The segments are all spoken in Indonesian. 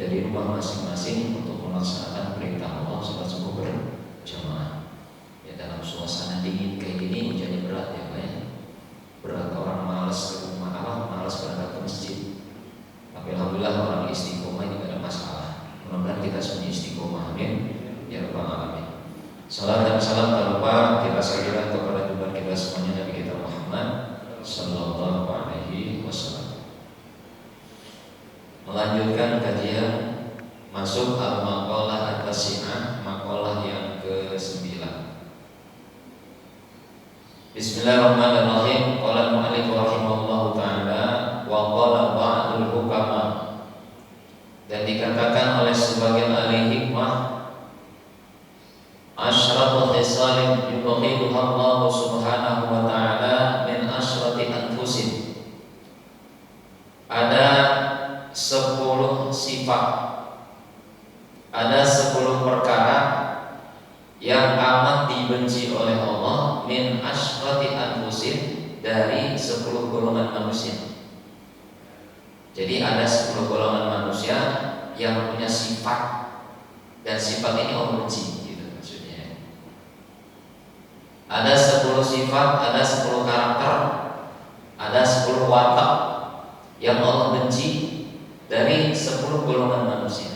dari rumah masing-masing untuk melaksanakan perintah Allah sholat subuh berjamaah. Ya, dalam suasana dingin kayak gini hujannya berat ya Pak ya. Berat, orang malas ke rumah malas berangkat ke masjid. Tapi alhamdulillah orang istiqomah ini tidak ada masalah. Mudah-mudahan kita semua istiqomah, amin ya rabbal alamin. Salam dan salam tak lupa kita sampaikan kepada junjungan kita semuanya Nabi kita Muhammad sallallahu alaihi wasallam. Melanjutkan kajian masuk al-maqalah at-tasi'ah, maqalah yang ke-9. Bismillahirrahmanirrahim. Qala al-mu'allif rahimahullahu ta'ala wa qala ba'dul hukama. Dan dikatakan oleh sebagian ahli hikmah, asyratu khisalin yubghiduha Allah subhanahu wa ta'ala min asyrati anfusin. Ada 10 sifat, ada 10 perkara yang amat dibenci oleh Allah min asyrati anfusin, dari 10 golongan manusia. Jadi ada 10 golongan manusia yang punya sifat, dan sifat ini Allah benci gitu maksudnya. Ada 10 sifat, ada 10 karakter, ada 10 watak yang Allah benci dari 10 golongan manusia.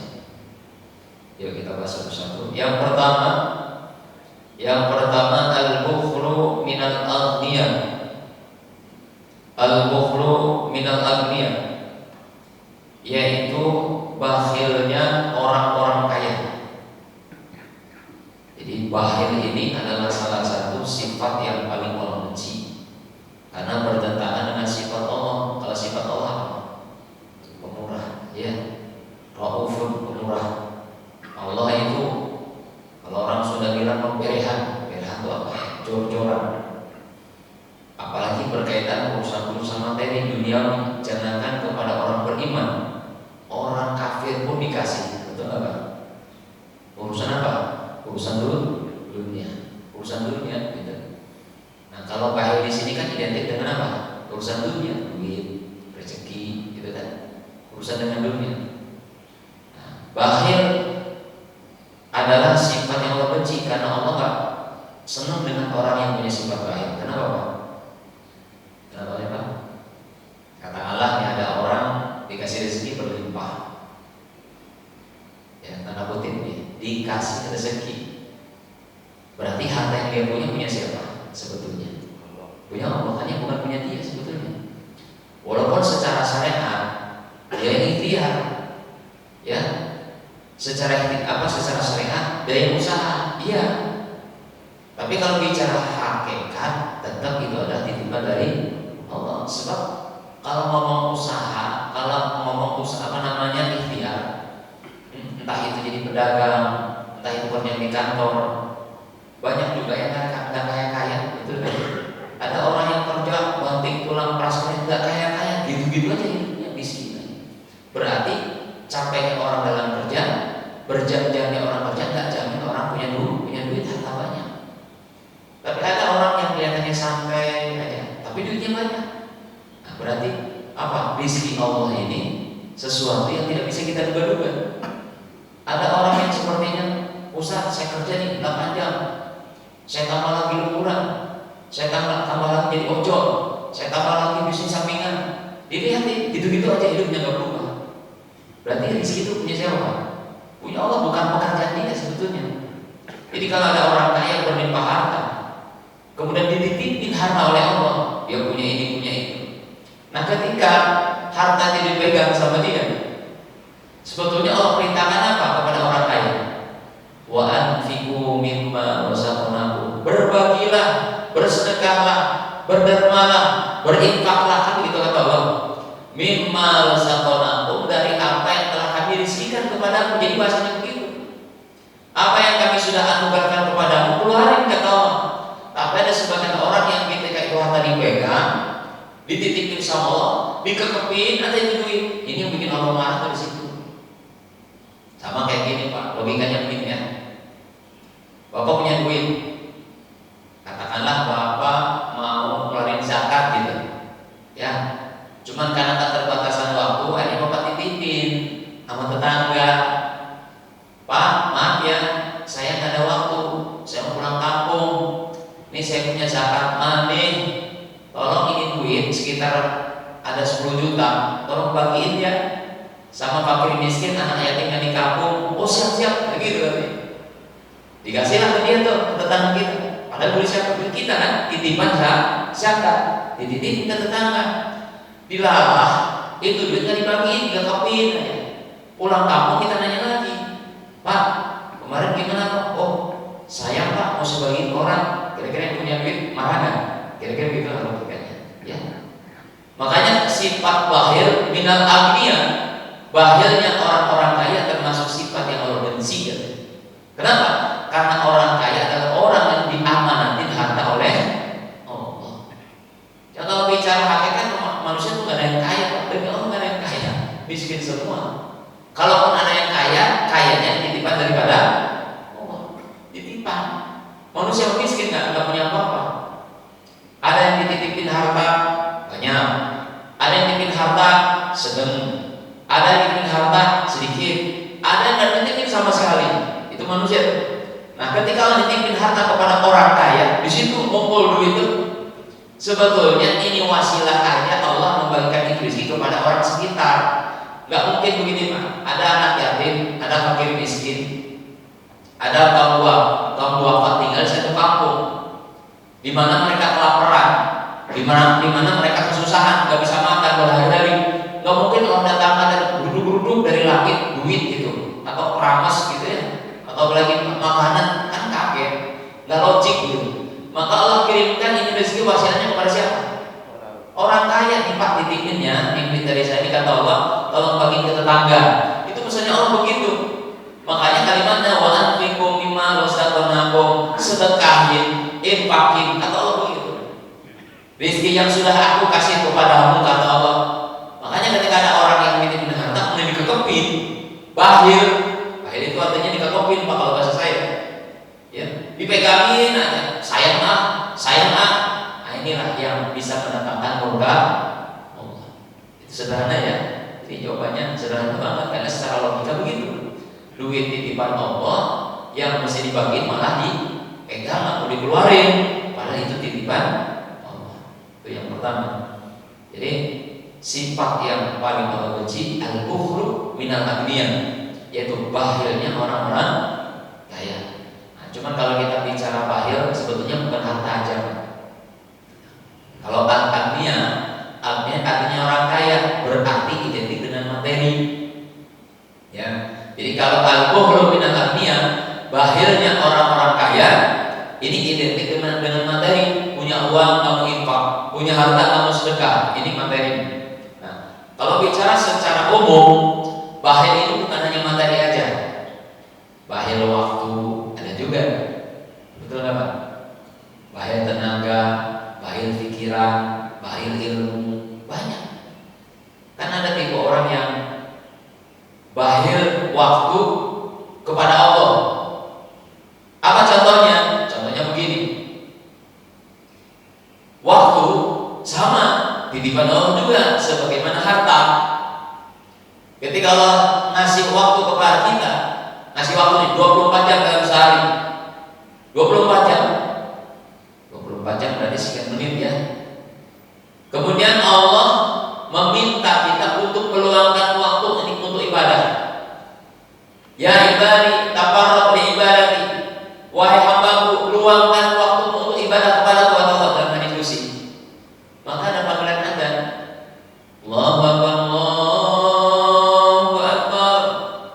Yuk kita bahas satu-satu. Yang pertama al-bukhlu minal aghniya. Al-bukhlu minal aghniya, yaitu bakhilnya orang-orang kaya. Jadi bakhil ini adalah salah satu sifat yang paling Allah benci, karena bertentangan dengan sifat Allah. Kalau sifat Allah pemurah, ya, raufun, pemurah. Allah itu kalau orang sudah bilang pemberehan itu apa? Jor-joran. Apalagi berkaitan urusan materi dunia, jangankan kepada orang beriman, orang kafir pun dikasih. Betul apa? Urusan apa? Urusan dunia, gitu. Nah, kalau bakhil di sini kan identik dengan apa? Urusan dunia, duit, rezeki, gitu kan? Urusan dengan dunia. Nah, bakhil adalah sifat yang Allah benci, karena Allah gak senang dengan orang yang punya sifat bakhil. Kenapa Pak? Kenapa ya Pak? Katakanlah ya, ada orang dikasih rezeki berlimpah, ya, tanda kutip nih, dikasih rezeki. Berarti harta yang dia punya siapa? Sebetulnya punya Allah, makanya bukan punya dia sebetulnya. Walaupun secara syariat dia ikhtiar, ya, secara syariat dia yang usaha, iya. Tapi kalau bicara hakikat, tetap itu adalah titipan dari Allah. Sebab kalau ngomong usaha, ikhtiar, entah itu jadi pedagang, entah itu kerja di kantor, banyak juga yang nggak kaya-kaya, betul kan? Ada orang yang kerja banting tulang prasmanan nggak kaya-kaya, gitu-gitu aja hidupnya, miskin. Berarti capeknya orang dalam kerja, berjam-jamnya orang kerja, nggak jamin orang punya duit harta banyak. Tapi ada orang yang kelihatannya santai aja, tapi duitnya banyak. Nah, berarti apa? Rizki Allah ini sesuatu yang tidak bisa kita duga-duga. Ada orang yang sepertinya, Ustaz, saya kerja nih 8 jam, saya tambah lagi liburan, saya tambah lagi jadi ojol, saya tambah lagi bisnis sampingan. Dilihat nih, gitu-gitu aja hidupnya gak berubah. Berarti rezeki itu punya siapa? Punya Allah, bukan pekerjaan dia sebetulnya. Jadi kalau ada orang kaya berlimpah harta, kemudian dititipin harta oleh Allah, dia punya ini, punya itu. Nah, ketika harta tidak dipegang sama dia, sebetulnya Allah perintahkan apa kepada orang kaya? Wa anfiqu mimma razaqnakum. Berbagilah, bersedekahlah, berdermalah, berinfaklah, kan begitu kata Allah. Mimma razaqnakum, dari apa yang telah kami rizkikan kepadamu. Jadi bahasanya begitu. Apa yang kami sudah anugerahkan kepadamu, keluarin kata Allah. Tapi ada sebagian orang yang ketika itu harta dipegang, dititipin sama Allah, dikekepin, ada yang duit. Ini yang bikin Allah marah dari situ. Sama kayak gini Pak, logikanya begini ya. Bapak punya duit, katakanlah Bapak mau keluarin zakat gitu, ya. Cuman karena keterbatasan waktu, akhirnya Bapak titipin. sama tetangga, Pak, maaf ya, saya nggak ada waktu, saya mau pulang kampung. Ini saya punya zakat mal nih, tolong ini duit sekitar ada 10 juta, tolong bagiin ya sama fakir miskin, anak yatim yang di kampung. Oh siap-siap, begitu katanya. Dikasihlah ke dia tuh, ke tetangga kita. Padahal beli siapa kita kan, titipan zakat, dititipin ke tetangga. Dilalah, itu duit nggak dibagiin, dikakapin aja. Pulang kampung kita nanya lagi, Pak, kemarin gimana Pak? Oh, sayang Pak, mau sebagiin orang. Kira-kira yang punya duit marah nggak? Kira-kira gitu lah logikanya. Ya. Makanya sifat bahil minal agniya, bahilnya orang-orang kaya termasuk sifat yang Allah benci. Kenapa? Karena orang kaya adalah orang yang diamanatin harta oleh Allah. Ya, kalau bicara hakikat manusia itu nggak ada yang kaya, demi Allah nggak ada yang kaya, miskin semua. Kalaupun ada yang kaya, kayanya titipan daripada Allah, titipan. Manusia miskin nggak punya apa-apa. Ada yang dititipin harta banyak, ada yang dititipin harta sedang, ada yang dititipin harta sedikit, ada yang nggak dititipin sama sekali. Itu manusia. Nah, ketika Allah dititipin harta kepada orang kaya, di situ ngumpul duit itu, sebetulnya ini wasilah aja Allah membagikan itu rezeki kepada orang sekitar. Gak mungkin begini Pak. Ada anak yatim, ada fakir miskin, ada kaum duafa tinggal di satu kampung, di mana mereka kelaparan, di mana mereka kesusahan, gak bisa makan berhari-hari. Gak mungkin Allah datangkan dari geruduk-geruduk dari langit duit gitu, atau keramas gitu ya, atau lagi makanan, kan kaget, gak logik gitu. Maka Allah kirimkan ini rezeki wasilahnya kepada siapa? Orang kaya nih Pak, titipinnya ini dari saya, ini kata Allah, tolong bagi ke tetangga. Itu pesannya Allah begitu. Makanya kalimatnya wa anfiqu mimma razaqnakum, sedekahin, infakin, kata Allah begitu. Rezeki yang sudah aku kasih kepadamu, kata Allah. Makanya ketika ada orang yang nitipin harta mulai dikekepin, bahil itu artinya dikekepin Pak kalau bahasa saya. Ya, dipegangin aja, sayang ah. Nah, inilah yang bisa mendatangkan murka Allah. Itu sederhana ya. Jadi jawabannya sederhana banget karena secara logika begitu. Duit titipan Allah yang mesti dibagiin malah dipegang, nggak mau dikeluarin, padahal itu titipan Allah. Itu yang pertama. Jadi sifat yang paling Allah benci al-bukhlu minal agniya, yaitu bahilnya orang-orang kaya. Cuman kalau kita bicara bahil, sebetulnya bukan harta aja. Kalau agniya artinya orang kaya, berarti identik dengan materi. Ya, jadi kalau al-bukhlu minal agniya, bahilnya orang-orang kaya, ini identik dengan materi. Punya uang kamu infak, punya harta kamu sedekah, ini materi. Nah, kalau bicara secara umum, bahil itu bukan hanya materi aja. Bahil waktu ada juga, betul nggak Pak? Bahil tenaga, bahil pikiran, bahil ilmu, banyak. Kan ada tipe orang yang bahil waktu kepada Allah. Apa contohnya? Contohnya begini. Waktu sama titipan Allah juga sebagaimana harta. Ketika Allah ngasih waktu kepada kita, ngasih waktu nih 24 jam dalam sehari. 24 jam. 24 jam berarti sekian menit ya. Kemudian Allah meminta kita untuk meluangkan waktu ini untuk ibadah. Ya ibadi tafarraq li ibadati. Wahai hambaku, luangkan waktu untuk ibadah kepada Allah dalam hadis kursi. Maka ada panggilan adzan. Allahu akbar, Allahu akbar.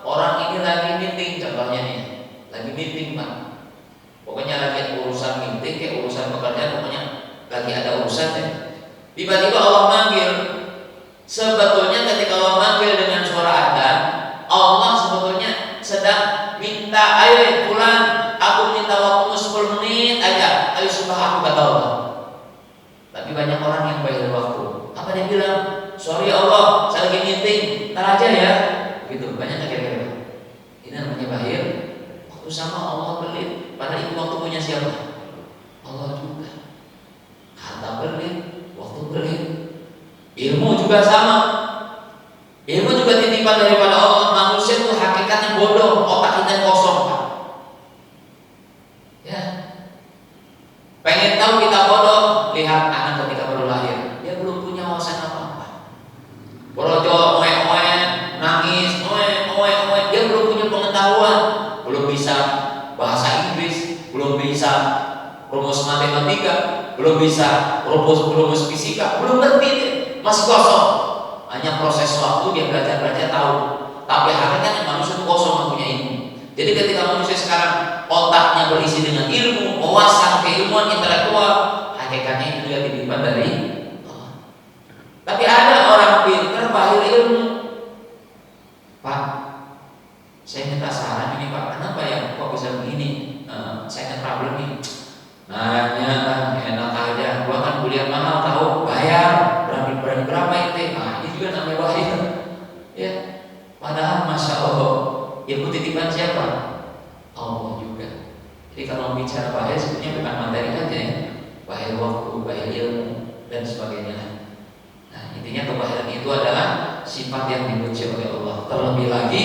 Orang ini lagi meeting contohnya nih. Lagi meeting Pak. Pokoknya lagi urusan meeting, kayak urusan pekerjaan, pokoknya lagi ada urusan ya. Tiba-tiba Allah manggil. Sebetulnya ketika Allah manggil dengan suara adzan, Allah sebetulnya sedang minta, ayo pulang, aku minta waktumu 10 menit aja, ayo sumpah aku, kata Allah. Tapi banyak orang yang bayar waktu. Apa dia bilang? Sorry Allah, saya lagi meeting, ntar aja ya. Gitu, banyak kira-kira. Ini namanya bahir. Waktu sama Allah pelit. Padahal itu waktu punya siapa? Allah juga. Harta pelit, waktu pelit. Ilmu juga sama. Ilmu juga titipan daripada Allah. Namun bodoh, otak kita kosong, Pak. Ya. Pengen tahu kita bodoh, lihat anak ketika baru lahir, dia belum punya wawasan apa-apa. Borojo, oe, nangis, oe, dia belum punya pengetahuan, belum bisa bahasa Inggris, belum bisa rumus matematika, belum bisa rumus fisika, belum ngerti, masih kosong. Hanya proses waktu dia belajar tahu. Tapi hakikatnya manusia itu kosong, nggak punya ilmu. Jadi ketika manusia sekarang otaknya berisi dengan ilmu, wawasan, keilmuan intelektual, hakikatnya itu yang ditimpan dari Allah. Tapi ada orang pintar bahir ilmu. Pak, saya minta saran ini Pak, kenapa ya kok bisa begini? Saya ada problem nih. Nanya kan enak aja, gua kan kuliah mahal tahu, bayar berani berapa itu? Nah ini juga namanya bayar. Ya, padahal masya Allah, ilmu titipan siapa? Allah juga. Jadi kalau bicara bahaya sebenarnya bukan materi aja ya, bahaya waktu, bahaya ilmu dan sebagainya. Nah intinya kebahayan itu adalah sifat yang dibenci oleh Allah. Terlebih lagi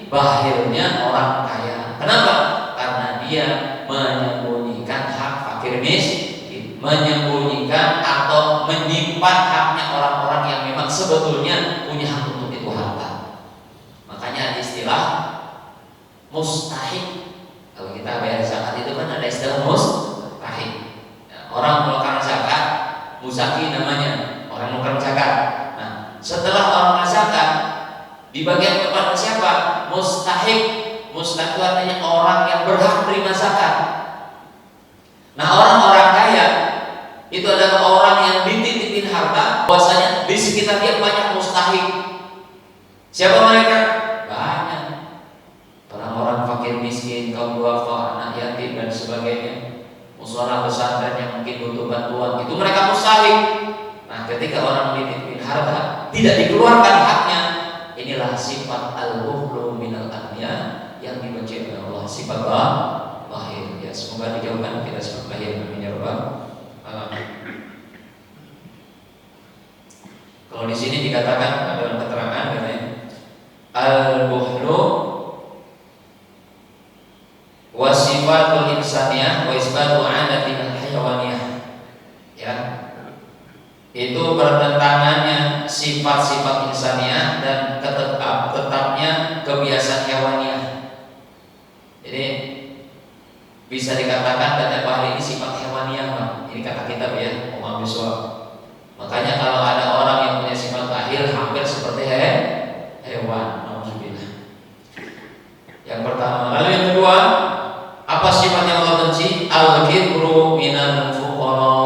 bahayanya orang kaya. Kenapa? Karena dia menyembunyikan hak fakir miskin, menyembunyikan atau menyimpan haknya orang-orang yang memang sebetulnya punya hak untuk itu harta. Makanya ada istilah mustahik. Kalau kita bayar zakat itu kan ada istilah mustahik. Nah, orang mengeluarkan zakat, muzaki namanya, orang mengeluarkan zakat. Nah, setelah orang zakat, di bagian kepada siapa? Mustahik. Mustahik itu artinya orang yang berhak terima zakat. Nah, orang-orang kaya itu adalah orang yang dititipin harta, bahwasanya di sekitar dia banyak mustahik. Siapa mereka? Banyak. Orang-orang fakir miskin, kaum duafa, anak yatim dan sebagainya. Musyawarah pesantren yang mungkin butuh bantuan, itu mereka mustahik. Nah, ketika orang dititipin harta tidak dikeluarkan haknya, inilah sifat al-bukhlu minal aghnia yang dibenci oleh Allah, sifat bahir. Ya, semoga dijauhkan kita sifat bahir namanya Rabbal alamin. Kalau di sini dikatakan dalam keterangan katanya al-bukhlu wa sifatul insaniyah wa isbatu 'adatil hayawaniyah. Ya. Itu bertentangannya sifat-sifat insaniah dan tetapnya kebiasaan hewaniah. Jadi bisa dikatakan kata bahari ini sifat hewaniah, Pak. Ini kata kitab ya, Umam Biswa. Makanya kalau ada orang yang punya sifat akhir hampir seperti hewan. Alhamdulillah. Yang pertama, lalu yang kedua, apa sifat yang Allah benci? Al-kibru minal fuqara.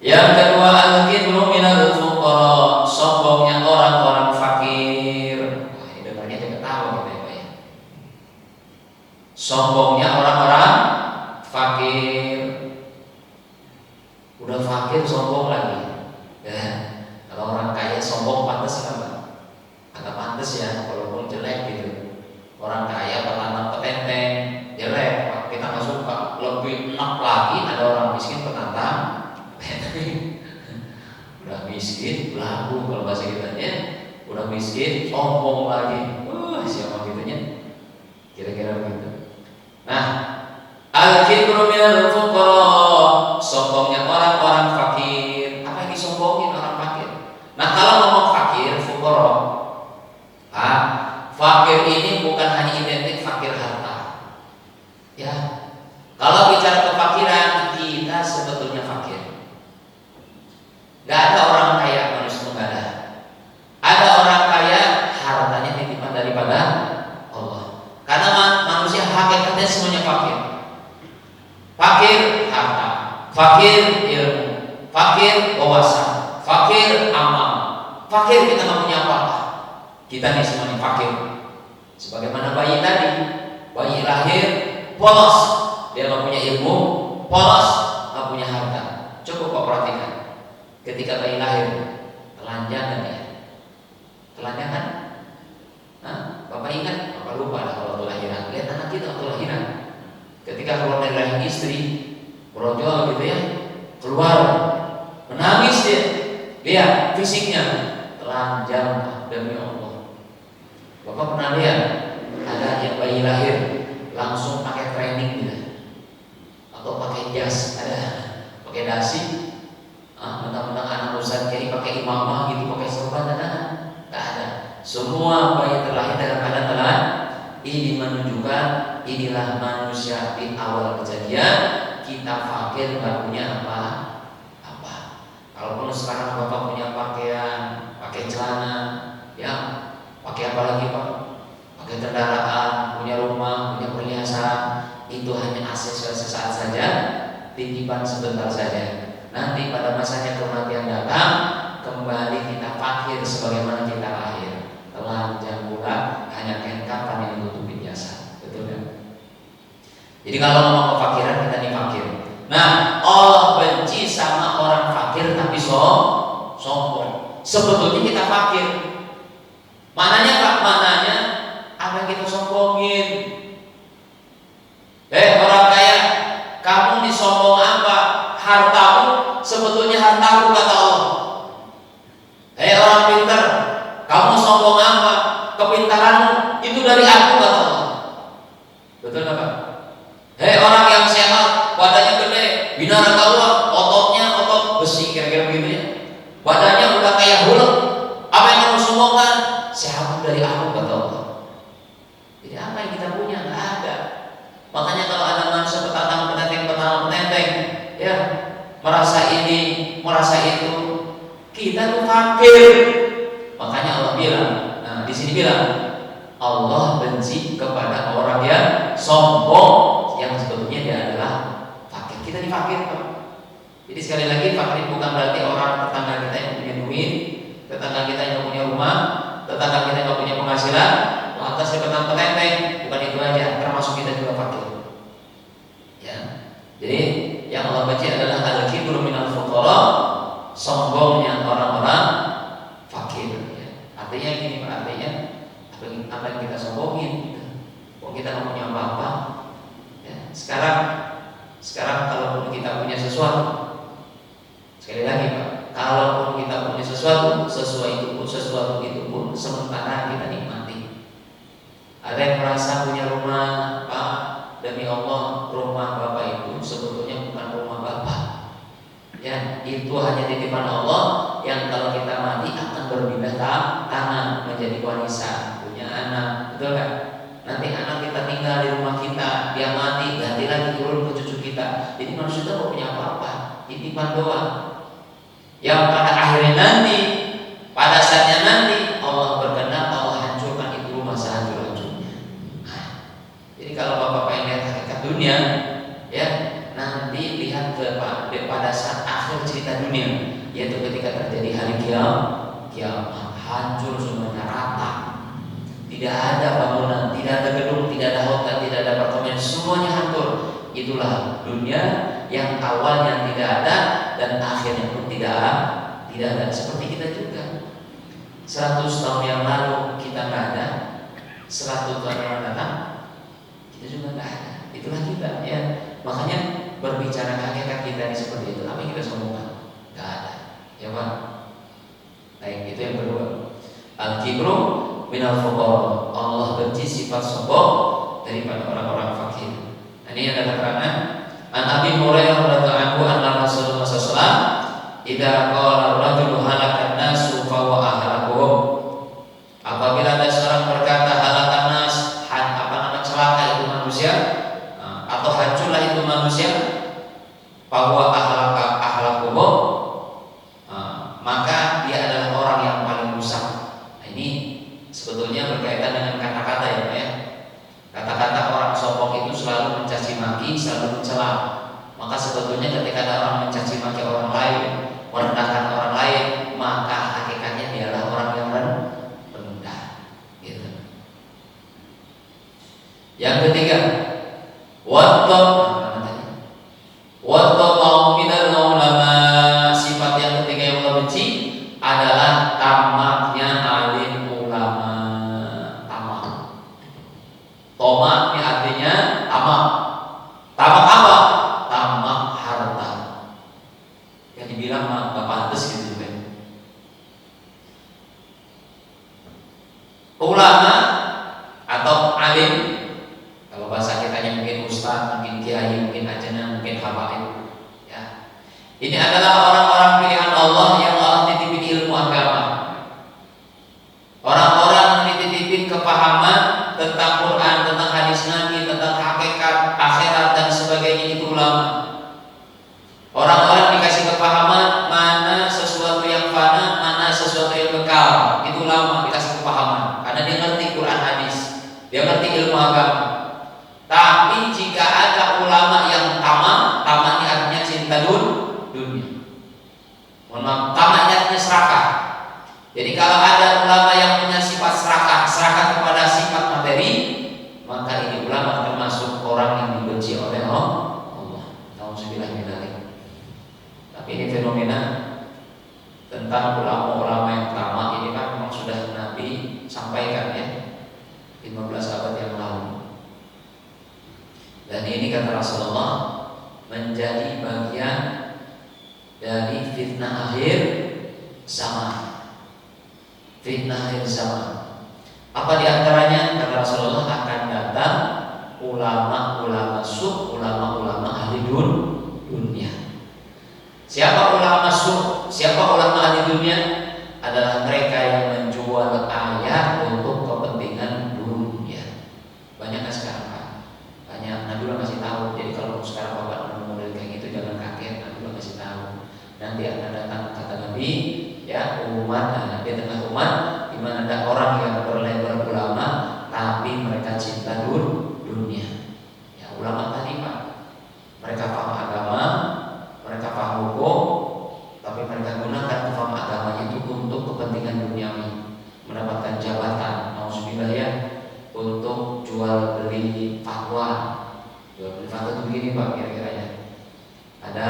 Yang kedua, al-kibru minal fuqara, sombongnya orang-orang fakir. Wah, ini dengarnya aja ketawa kita ya, Pak ya. Sombongnya orang-orang fakir. Udah fakir sombong lagi. Ya, kalau orang kaya sombong pantas enggak, Pak? Agak pantas ya, walaupun jelek gitu. Orang kaya petantang petenteng, jelek, Pak. Kita nggak suka. Lebih enak lagi ada orang miskin petantang. Udah miskin, belagu kalau bahasa kitanya. Udah miskin, sombong lagi. Siapa gitunya? Kira-kira begitu. Nah, al-kibru minal fuqara, sombongnya orang-orang fakir. Apa yang disombongin orang fakir? Nah, kalau ngomong fakir, fuqara, fakir ini bukan hanya identik fakir harta. Ya. Kalau bicara kefakiran, kita sebetulnya fakir. Gak ada orang kaya manusia nggak ada. Ada orang kaya hartanya titipan daripada Allah. Karena manusia hakikatnya semuanya fakir. Fakir harta, fakir ilmu, fakir wawasan, fakir amal, fakir kita nggak punya apa-apa. Kita nih semuanya fakir. Sebagaimana bayi tadi, bayi lahir polos, dia nggak punya ilmu, polos, nggak punya harta. Coba kau perhatikan. Ketika bayi lahir, telanjang ya, telanjang kan? Nah, Bapak ingat, Bapak lupa lah kalau lahiran. Lihat anak kita waktu lahiran. Ketika keluar dari rahim istri, brojol gitu ya, keluar, menangis dia. Lihat fisiknya, telanjang demi Allah. Bapak pernah lihat ada yang bayi lahir langsung pakai training gitu, atau pakai jas, ada pakai dasi, mentang-mentang anak Ustaz Kiai pakai imamah gitu, pakai sorban, nggak ada. Semua bayi terlahir dalam keadaan telan. Ini menunjukkan inilah manusia di awal kejadian. Kita fakir, nggak punya apa-apa. Kalaupun sekarang bapak punya pakaian, pakai celana, ya pakai apa lagi pak? Pakai kendaraan, punya rumah, punya perhiasan, itu hanya aksesoris sesaat saja, titipan sebentar saja. Nanti pada masanya kematian datang, kembali kita fakir sebagaimana kita lahir, telanjang pula, hanya kain kafan yang menutupi jasad. Betul kan? Jadi kalau ngomong kefakiran, kita ini fakir. Nah, Allah benci sama orang fakir tapi sombong. Sebetulnya kita fakir. Maknanya Pak, maknanya apa yang kita sombongin? Orang kaya, kamu disombong apa? Hartamu, sebetulnya hartamu kata Allah. Orang pintar, kamu sombong apa? Kepintaranmu itu dari aku kata Allah. Betul nggak Pak? Orang yang sehat, badannya gede, binara Allah, ototnya otot besi, kira-kira begitu ya. Badannya udah kayak hulek. Apa yang kamu sombongkan? Sehat dari aku kata Allah. Jadi apa yang kita punya? Nggak ada. Makanya kalau ada manusia petantang, ya merasa ini, merasa itu, kita tuh fakir. Makanya Allah bilang, di sini bilang Allah benci kepada orang yang sombong, yang sebetulnya dia adalah fakir. Kita difakir Pak. Jadi sekali lagi fakir bukan berarti orang tetangga kita yang punya duit, tetangga kita yang punya rumah, tetangga kita yang punya penghasilan, lantas petenteng, bukan itu aja, termasuk kita juga fakir. Ya. Jadi yang Allah benci adalah al-kibru minal fuqara, sombongnya orang-orang fakir. Ya. Artinya gini Pak, artinya apa yang kita sombongin? Kok kita nggak punya apa-apa? Ya. Sekarang kalau kita punya sesuatu, sekali lagi Pak, kalaupun kita punya sesuatu itu pun sementara kita nikmati. Ada yang merasa punya rumah, Pak, demi Allah rumah Bapak itu sebetulnya bukan rumah Bapak. Ya, itu hanya titipan Allah yang kalau kita mati akan berpindah tangan menjadi warisan, punya anak, betul kan? Nanti anak kita tinggal di rumah kita, dia mati, ganti lagi turun ke cucu kita. Jadi manusia itu gak punya apa-apa, titipan doang. Yang pada akhirnya nanti, pada saatnya nanti Allah berkenan, Allah hancurkan itu rumah sehancur-hancurnya. Jadi kalau Bapak pengen lihat hakikat dunia, ya nanti lihat pada saat akhir cerita dunia, yaitu ketika terjadi hari kiamat, hancur semuanya, rata. Tidak ada bangunan, tidak ada gedung, tidak ada hotel, tidak ada apartemen, semuanya hancur. Itulah dunia yang awalnya tidak ada dan akhirnya pun tidak ada. Seperti kita juga. 100 tahun yang lalu kita nggak ada, 100 tahun yang datang kita juga nggak ada. Itulah kita, ya. Makanya berbicara hakikat kita ini seperti itu. Apa yang kita sombongkan? Nggak ada, ya Pak. Baik, itu yang kedua. Al-kibru minal fuqara. Allah benci sifat sombong daripada orang-orang fakir. Ini ada keterangan An Abi Hurairah radhiyallahu anhu anna Rasulullah sallallahu alaihi wasallam idza qala ar-rajulu halakan nasu fa huwa ahlakuhum. Apabila ada seorang berkata halakan nas, celaka itu manusia, atau hancurlah itu manusia, fa huwa ahlakuhum, maka dia adalah orang yang paling rusak. Nah, ini sebetulnya berkaitan dengan kata-kata ya Pak ya. Kata-kata orang sombong itu selalu mencaci maki, selalu mencela. Maka sebetulnya ketika ada orang mencaci maki orang lain, merendahkan orang lain, maka hakikatnya dialah orang yang rendah. Gitu. Yang ketiga, Wattaba'u minal ulama. Sifat yang ketiga yang Allah benci adalah tamaknya alim ulama. Tamak. Tamak ini artinya tamak. Tamak apa? Tamak harta. Yang dibilang mah gak pantas gitu kan. ulama atau alim, kalau bahasa kitanya mungkin ustaz, mungkin kiai, mungkin ajana, mungkin habaib. Ya. Ini adalah orang-orang pilihan Allah yang Allah titipin ilmu agama. Orang-orang yang dititipin kepahaman tentang Quran, tentang hadis Nabi, tentang hakikat akhirat dan sebagainya, itu ulama. Orang-orang dikasih kepahaman mana sesuatu yang fana, mana sesuatu yang kekal, itu ulama dikasih kepahaman karena dia ngerti Quran hadis, dia ngerti ilmu agama. Tapi jika ada ulama yang tamak, tamak ini artinya cinta dunia. Mohon maaf, tamak ini artinya serakah. Jadi kalau ada ulama yang punya sifat serakah, serakah kepada sifat materi, maka ini ulama termasuk orang yang dibenci oleh Allah. Nauzubillah min dzalik. Tapi ini fenomena tentang ulama-ulama yang tamak ini kan memang sudah Nabi sampaikan ya 15 abad yang lalu. Dan ini kata Rasulullah menjadi bagian dari fitnah akhir zaman. Fitnah akhir zaman. Apa diantaranya? Kata Rasulullah akan datang ulama-ulama ulama-ulama ahli dunia. Siapa ulama siapa ulama ahli dunia? Adalah mereka yang menjual ayat untuk kepentingan dunia. Banyak kan sekarang Pak? Banyak. Nabi udah kasih tahu. Jadi kalau sekarang Bapak nemu model kayak gitu jangan kaget. Nabi udah kasih tahu. Nanti akan datang kata Nabi, ya umat di tengah umat di mana ada orang yang berlabel ulama tapi mereka cinta dunia. Ya ulama tadi Pak, mereka paham agama, mereka paham hukum, tapi mereka gunakan paham agama itu untuk kepentingan duniawi, mendapatkan jabatan, nauzubillah ya, untuk jual beli fatwa. Jual beli fatwa itu begini Pak kira-kiranya. Ada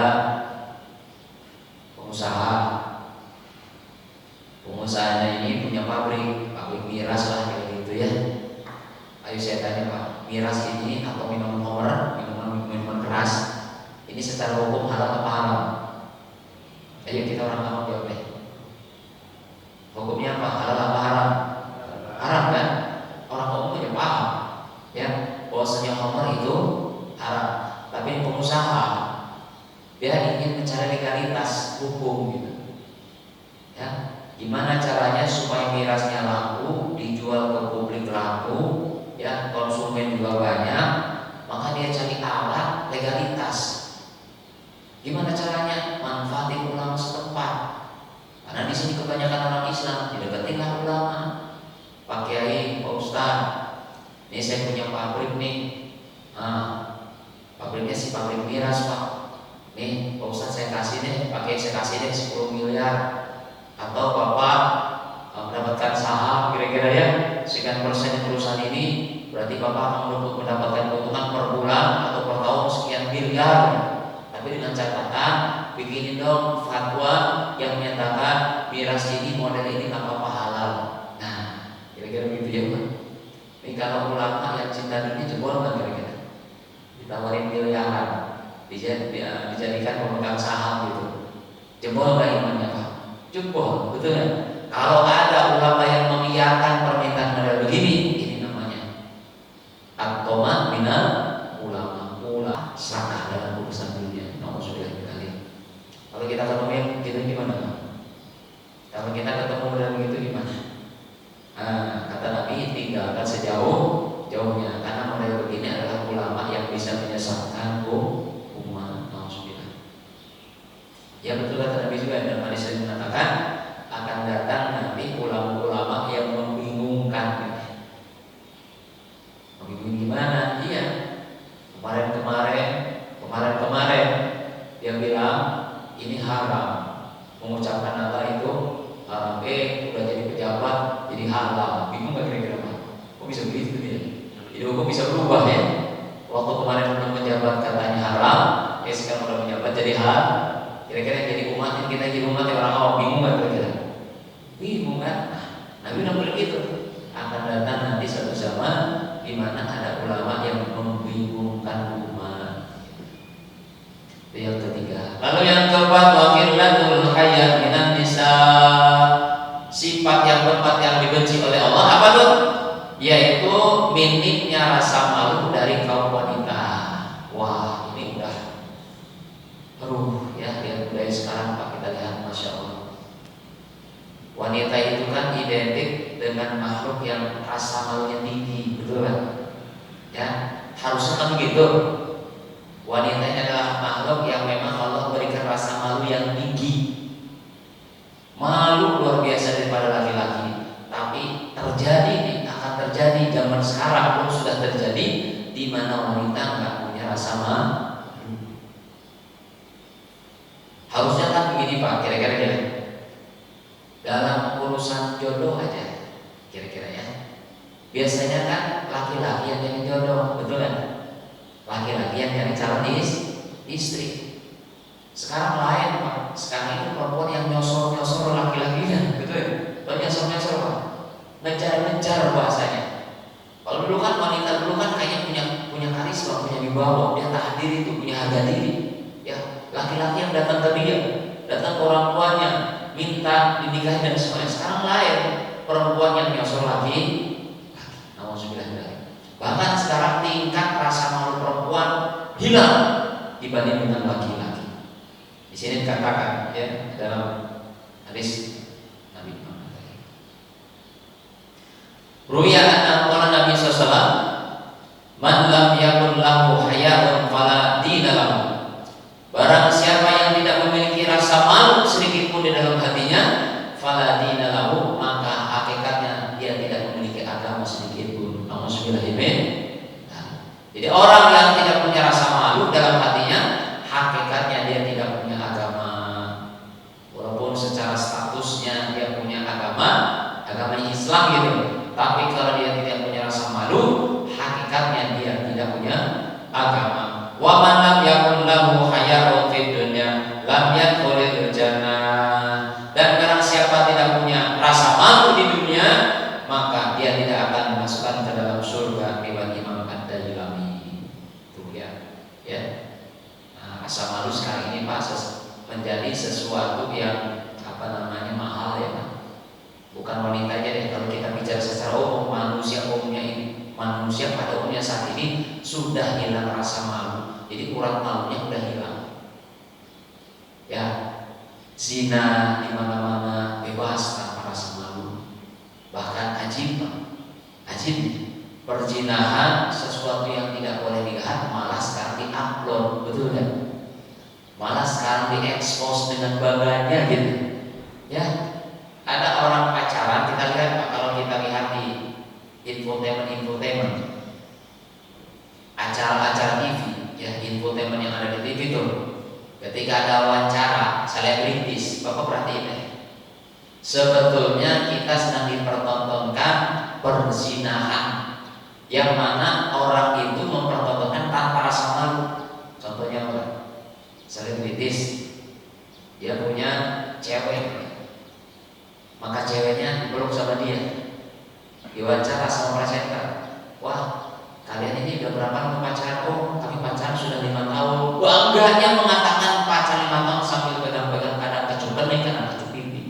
pengusahanya ini punya pabrik miras lah kayak gitu ya. Ayo saya tanya Pak, miras ini atau minuman khamr, minuman keras, ini secara hukum halal apa haram? Ayo kita orang awam jawab deh. Hukumnya apa? Halal apa haram? Haram kan? Orang umum aja paham ya, bahwasanya khamr itu haram. Tapi pengusaha dia ingin mencari legalitas hukum gitu. Ya, gimana caranya supaya mirasnya laku, dijual ke publik laku, ya konsumen juga banyak, maka dia cari alat legalitas. Gimana caranya? Manfaatin ulama setempat. Karena di sini kebanyakan orang Islam, didekatinlah ulama. Pak Kiai, Pak Ustaz, ini saya punya pabrik nih. Pabriknya si pabrik miras Pak. Nih Pak Ustaz saya kasih deh, pakai saya kasih deh 10 miliar. Atau Bapak mendapatkan saham kira-kira ya sekian persen perusahaan ini, berarti Bapak akan mendapatkan keuntungan per bulan atau per tahun sekian miliar. Tapi dengan catatan bikinin dong fatwa yang menyatakan miras ini model ini nggak apa-apa halal. Nah kira-kira begitu ya Pak. Ini kalau ulama yang cinta dunia jebol nggak kira-kira? Ditawarin miliaran, dijadikan pemegang saham gitu, jebol nggak imannya Pak? Jebol, betul ya? Kalau ada ulama yang mengiyakan permintaan model begini, ini namanya at-tama minal ulama, serakah dalam urusan dunia. Nauzubillah min dzalik. Kalau kita ketemu yang gitu gimana? Kalau kita ketemu model begitu gimana? Kata Nabi tinggalkan sejauh-jauhnya, karena model begini adalah ulama yang bisa menyesatkan umat. Nauzubillah. Ya betul kata Nabi juga dalam hadis yang mengatakan akan datang nanti ulama-ulama yang membingungkan. Membingungkan gimana? Iya. Kemarin dia bilang ini haram. Mengucapkan Allah itu haram. Udah jadi pejabat jadi halal. Bingung gak kira-kira Pak? Kok bisa begitu dia? Jadi kok bisa berubah ya? Waktu kemarin belum menjabat katanya haram, sekarang udah menjabat jadi halal. Kira-kira jadi umat kita jadi umat yang orang awam bingung gak kira-kira? Bingung kan? Nabi udah begitu. Akan datang nanti suatu zaman di mana ada ulama yang membingungkan umat. Itu yang ketiga. Lalu yang keempat, waqillatul hayat minan nisa. Sifat sifat yang keempat yang dibenci oleh Allah apa tuh? Yaitu minimnya rasa malu dari kaum wanita. Wah, ini udah ya budaya sekarang Pak, kita lihat, Masya Allah. Wanita itu kan identik dengan makhluk yang rasa malunya tinggi, betul kan? Ya, harusnya kan begitu. Wanita ini adalah makhluk yang memang Allah berikan rasa malu yang tinggi. Malu luar biasa daripada laki-laki. Tapi akan terjadi zaman sekarang pun sudah terjadi, di mana wanita nggak punya rasa malu. Harusnya kan begini Pak, kira-kira ya. Dalam urusan jodoh aja, kira-kira ya. Biasanya kan laki-laki yang jadi jodoh, betul kan? Laki-laki yang jadi calon istri. Sekarang lain Pak. Sekarang itu perempuan yang nyosor laki-lakinya, betul ya? Kalau nyosor Pak, ngejar bahasanya. Kalau dulu kan wanita kan kayaknya punya karisma, punya wibawa, dia tahan diri, itu punya harga diri. Ya, laki-laki yang datang ke dia, datang ke orang tuanya, minta dinikahi dan semuanya. Sekarang lain, perempuan yang nyosor lagi. Bahkan sekarang tingkat rasa malu perempuan hilang dibanding dengan laki-laki. Di sini dikatakan ya dalam hadis Nabi Muhammad. Ruya anna qala Nabi sallallahu alaihi wasallam, "Man lam yakun lahu haya'un fala dina lahu." Barang siapa yang tidak memiliki rasa malu sedikit pun di dalam hatinya, fala dina lahu, maka hakikatnya dia tidak memiliki agama sedikit pun. Jadi orang yang tidak punya rasa malu dalam hatinya, hakikatnya dia tidak punya agama. Walaupun secara statusnya dia punya agama Islam gitu, tapi kalau dia tidak punya rasa malu, hakikatnya dia tidak punya agama. Wa man lam yakun lahu haya'un fid dunya lam yadkhulul jannah. Dan barang siapa tidak punya rasa malu di dunia, maka dia tidak akan dimasukkan ke dalam surga riwayat Imam Ad-Dailami. Itu ya. Nah, rasa malu sekarang ini Pak menjadi sesuatu yang mahal ya Pak. Bukan wanita aja deh, kalau kita bicara secara umum, manusia pada umumnya saat ini sudah hilang rasa malu. Jadi kurang malunya udah hilang. Ya, zina di mana-mana bebas tanpa rasa malu. Bahkan ajib perzinahan, sesuatu yang tidak boleh dilihat, malah sekarang diupload, betul kan? Malah sekarang diekspos dengan bangganya gitu. Ya, ada orang pacaran, kita lihat kalau kita lihat di infotainment, acara-acara TV, ya infotainment yang ada di TV itu, ketika ada wawancara selebritis, Bapak perhatiin ya. Sebetulnya kita sedang dipertontonkan perzinahan, yang mana orang itu mempertontonkan tanpa rasa malu. Contohnya apa? Selebritis, dia punya cewek, maka ceweknya dipeluk sama dia, diwawancara sama presenter. Wah, kalian ini udah berapa lama pacaran? Oh, kami pacaran sudah 5 tahun. Bangganya mengatakan pacaran 5 tahun sambil pegang-pegang kadang kecupan nih kan anak pipi.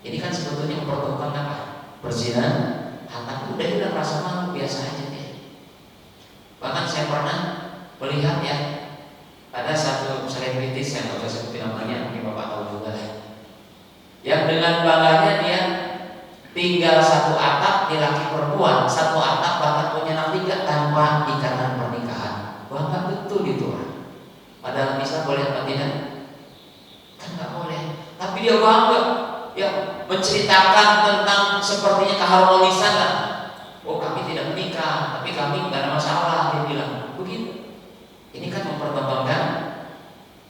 Ini kan sebetulnya mempertontonkan apa? Perzinahan. Tapi udah hilang rasa malu, biasa aja deh. Bahkan saya pernah melihat ya, ada satu selebritis yang nggak usah sebutin namanya, mungkin Bapak tahu juga ya, yang dengan bangganya dia tinggal satu atap, di laki perempuan, satu atap, bahkan punya anak 3 tanpa ikatan pernikahan. Bangga betul gitu orang. Padahal bisa boleh apa tidak? Kan nggak boleh. Tapi dia bangga, ya menceritakan tentang sepertinya keharmonisan lah. Oh, kami tidak menikah, tapi kami nggak ada masalah, dia bilang begitu. Ini kan mempertontonkan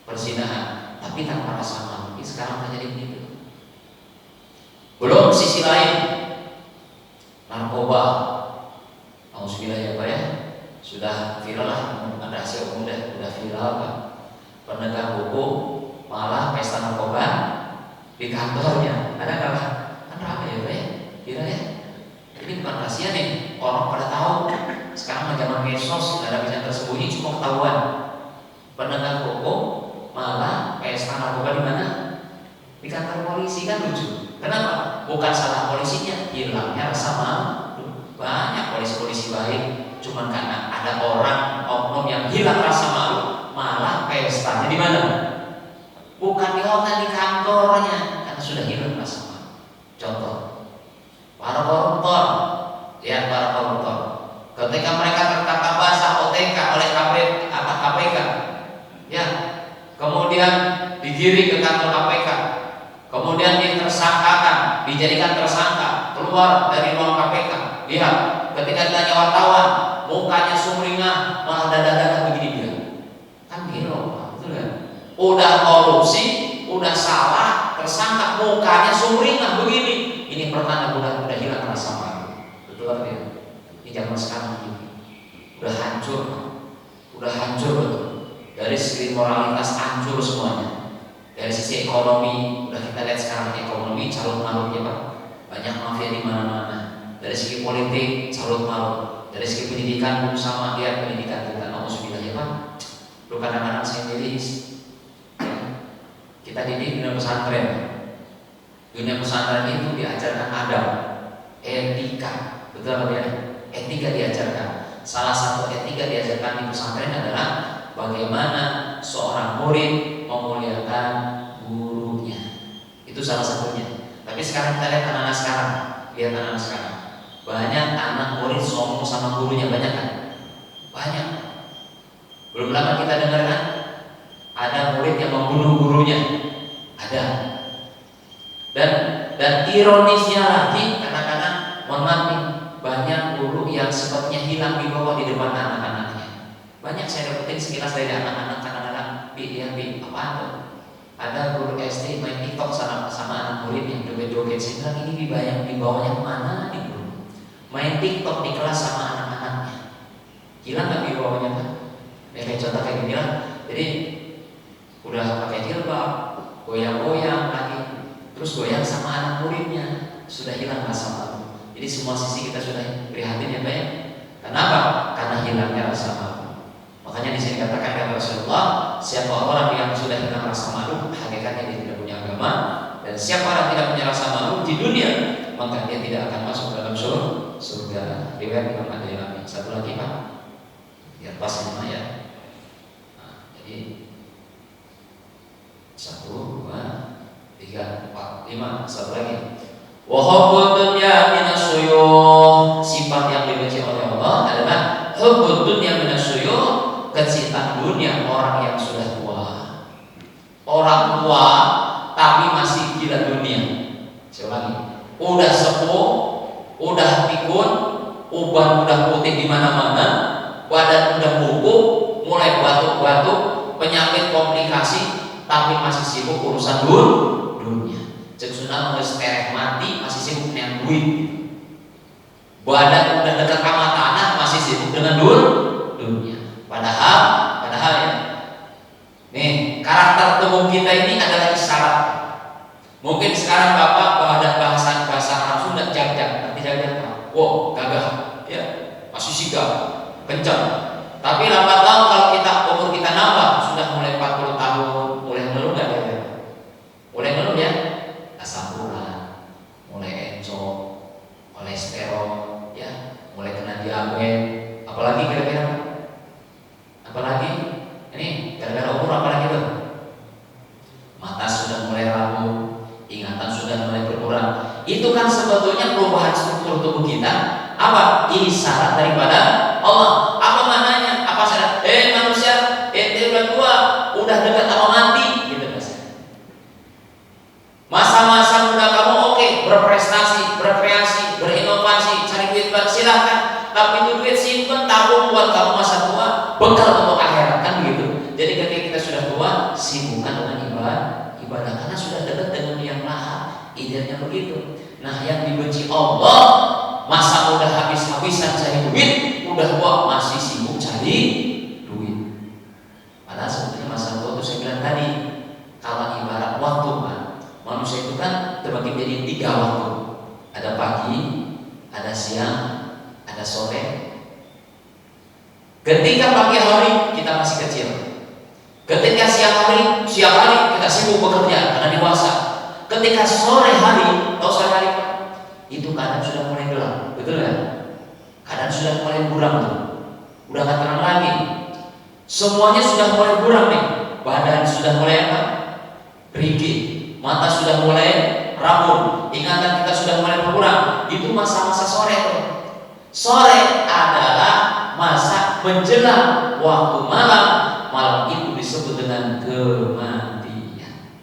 perzinahan, tapi tanpa rasa malu. Sekarang terjadi begitu. Belum sisi lain, narkoba, alhamdulillah ya Pak ya, sudah viral lah, ada hasil umum udah viral Pak. Penegak hukum malah pesta narkoba di kantornya, ada nggak Pak? Kan ramai ya Pak ya, viral ya. Ini bukan rahasia nih, orang pada tahu. Sekarang zaman medsos, nggak ada bisa tersembunyi, cuma ketahuan. Penegak hukum malah pesta narkoba di mana? Di kantor polisi, kan lucu. Kenapa? bukan salah polisinya, hilangnya rasa malu. Banyak polisi-polisi baik, cuman karena ada orang oknum yang hilang rasa malu, malah pestanya di mana? Bukan di hotel, di kantornya, karena sudah hilang rasa malu. Contoh, para koruptor, lihat para koruptor, ketika mereka tertangkap basah OTK oleh KPK, ya, kemudian digiring ke kantor KPK, kemudian ditersangkakan, dijadikan tersangka, keluar dari ruang KPK. Lihat, ketika ditanya wartawan, mukanya sumringah, malah dada-dada begini dia. Kan gila, betul kan? Udah korupsi, udah salah, tersangka, mukanya sumringah begini. Ini pertanda udah hilang rasa malu. Betul kan ya? Ini zaman sekarang begini. Udah hancur betul. Dari segi moralitas hancur semuanya. Dari sisi ekonomi, udah kita lihat sekarang ekonomi carut marutnya Pak. Banyak mafia di mana-mana. Dari segi politik carut marut. Dari segi pendidikan pun sama, lihat pendidikan kita. Alhamdulillah ya Pak. Lu kadang-kadang saya didik, kita didik dunia pesantren. Dunia pesantren itu diajarkan adab, etika, betul ya? Etika diajarkan. Salah satu etika diajarkan di pesantren adalah bagaimana seorang murid memuliakan gurunya. Itu salah satunya. Tapi sekarang kita lihat anak-anak sekarang, banyak anak murid sombong sama gurunya, banyak kan? Banyak. Belum lama kita dengar kan? Ada murid yang membunuh gurunya, ada. Dan ironisnya lagi, kadang-kadang mohon maaf nih, banyak guru yang sepertinya hilang di bawah di depan anak-anaknya. Banyak saya dapetin sekilas dari anak-anak kadang-kadang di apaan tuh? Ada guru SD main TikTok sama anak murid yang joget-joget. Saya bilang ini di bawahnya kemana nih guru? Main TikTok di kelas sama anak-anaknya. Hilang nggak di bawahnya kan? Kayak contoh kayak gini lah. Jadi udah pakai jilbab, goyang-goyang lagi, terus goyang sama anak muridnya, sudah hilang rasa malu. Jadi semua sisi kita sudah prihatin ya Pak ya. Kenapa? Karena hilangnya rasa malu. Makanya di sini katakan kata Rasulullah, siapa orang yang sudah hilang rasa malu, hakikatnya dia tidak punya agama. Dan siapa orang yang tidak punya rasa malu di dunia, maka dia tidak akan masuk dalam surga. Riwayat Imam Ad-Darimi. Satu lagi Pak, biar pas ini ya. Nah, jadi 1, 2, 3, 4, 5, satu lagi. Wa hubbud dunya minasyuyuh. Sifat yang dibenci oleh Allah adalah hubbud dunya minasyuyuh, kecintaan dunia orang yang sudah tua. Orang tua tapi masih gila dunia. Saya ulangi. Udah sepuh, udah pikun, uban udah putih di mana-mana, badan udah bungkuk, mulai batuk-batuk, penyakit komplikasi, tapi masih sibuk urusan dunia. Cek sunah harus terek mati, masih sibuk dengan duit. Badan udah dekat sama tanah, masih sibuk dengan dunia. Padahal ya, nih karakter tubuh kita ini adalah isyarat. Mungkin sekarang Bapak bahasa Arab sudah jak-jak, nanti jak-jak, wow gagah, ya masih sigap, kencang. Tapi lambat laun kalau umur kita nambah, sudah mulai 40 tahun, mulai ngeluh nggak ya? Mulai ngeluh ya? Asam urat, mulai encok, kolesterol, ya, mulai kena diabetes, apalagi kira-kira? Apalagi? Ini gara-gara umur apalagi tuh? Mata sudah mulai rapuh, ingatan sudah mulai berkurang. Itu kan sebetulnya perubahan struktur tubuh kita. Apa? Isyarat daripada Allah. Apa maknanya? Apa syarat? Manusia, ente udah tua, udah dekat sama mati, gitu mas. Masa-masa muda kamu oke, berprestasi, berkreasi, berinovasi, cari duit silahkan. Tapi itu duit simpen, tabung buat kamu masa tua, bekal untuk akhirat, kan begitu. Jadi ketika kita sudah tua, sibukkan dengan ibadah karena sudah dekat dengan yang lahat. Idealnya begitu. Nah, yang dibenci Allah, masa udah habis-habisan cari duit, udah tua masih sibuk cari duit. Padahal sebetulnya masa tua itu saya bilang tadi, kalau ibarat waktu kan, manusia itu kan terbagi menjadi 3 waktu. Ada pagi, ada siang, ada sore. Ketika pagi hari kita masih kecil. Ketika siang hari kita sibuk bekerja karena dewasa. Ketika sore hari, tahu sore hari sudah mulai buram tuh, udah nggak terang lagi. Semuanya sudah mulai buram nih, badan sudah mulai apa? Rigid, mata sudah mulai rabun, ingatan kita sudah mulai berkurang. Itu masa-masa sore tuh. Sore adalah masa menjelang waktu malam. Malam itu disebut dengan kematian.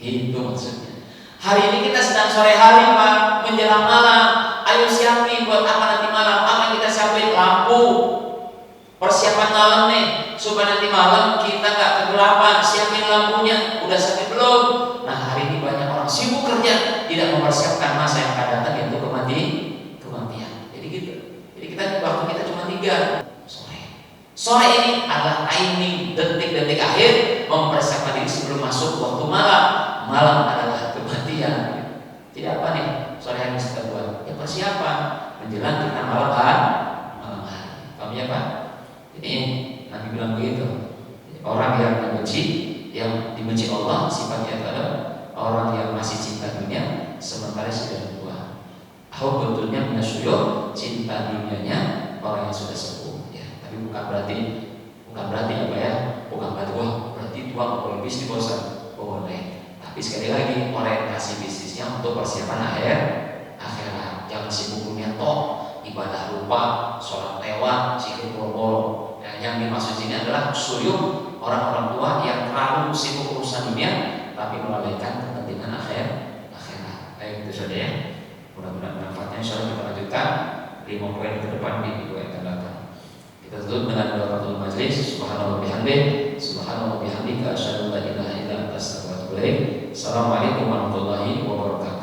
Itu maksudnya. Hari ini kita sedang sore hari, Pak, menjelang malam. Ayo siapin buat apa nanti malam? Apa kita siapin? Lampu. Persiapan malam nih, supaya nanti malam kita nggak kegelapan. Siapin lampunya. Udah siapin belum? Nah, hari ini banyak orang sibuk kerja, tidak mempersiapkan masa yang akan datang, yaitu kematian. Jadi gitu. Jadi waktu kita cuma 3 sore. Sore ini adalah timing, detik-detik akhir mempersiapkan diri sebelum masuk waktu malam. Malam adalah kematian. Jadi apa nih sore hari kita buat? Ya persiapan menjelang kita malam hari. Paham ya Pak? Jadi Nabi bilang begitu. Orang yang dibenci Allah sifatnya adalah orang yang masih cinta dunia sementara sudah tua. Ahok betulnya menasyuyuh, cinta dunianya orang yang sudah sepuh. Ya, tapi bukan berarti apa ya? Bukan berarti berarti tua kalau bisnis bosan. Boleh. Tapi sekali lagi orientasi bisnisnya untuk persiapan akhirat. Jangan sibuk dunia toh, ibadah lupa, sholat lewat, zikir boro-boro. Yang dimaksud sini adalah suyuh orang-orang tua yang terlalu sibuk urusan dunia tapi melalaikan kepentingan akhirat. Baik, itu saja ya. Mudah-mudahan manfaatnya. Insyaallah kita lanjutkan 5 poin ke depan di video yang akan datang. Kita tutup dengan doa majlis. Subhanallah bihamdika asyhadu an la ilaha illa anta astaghfiruka wa atubu ilaik. Assalamualaikum warahmatullahi wabarakatuh.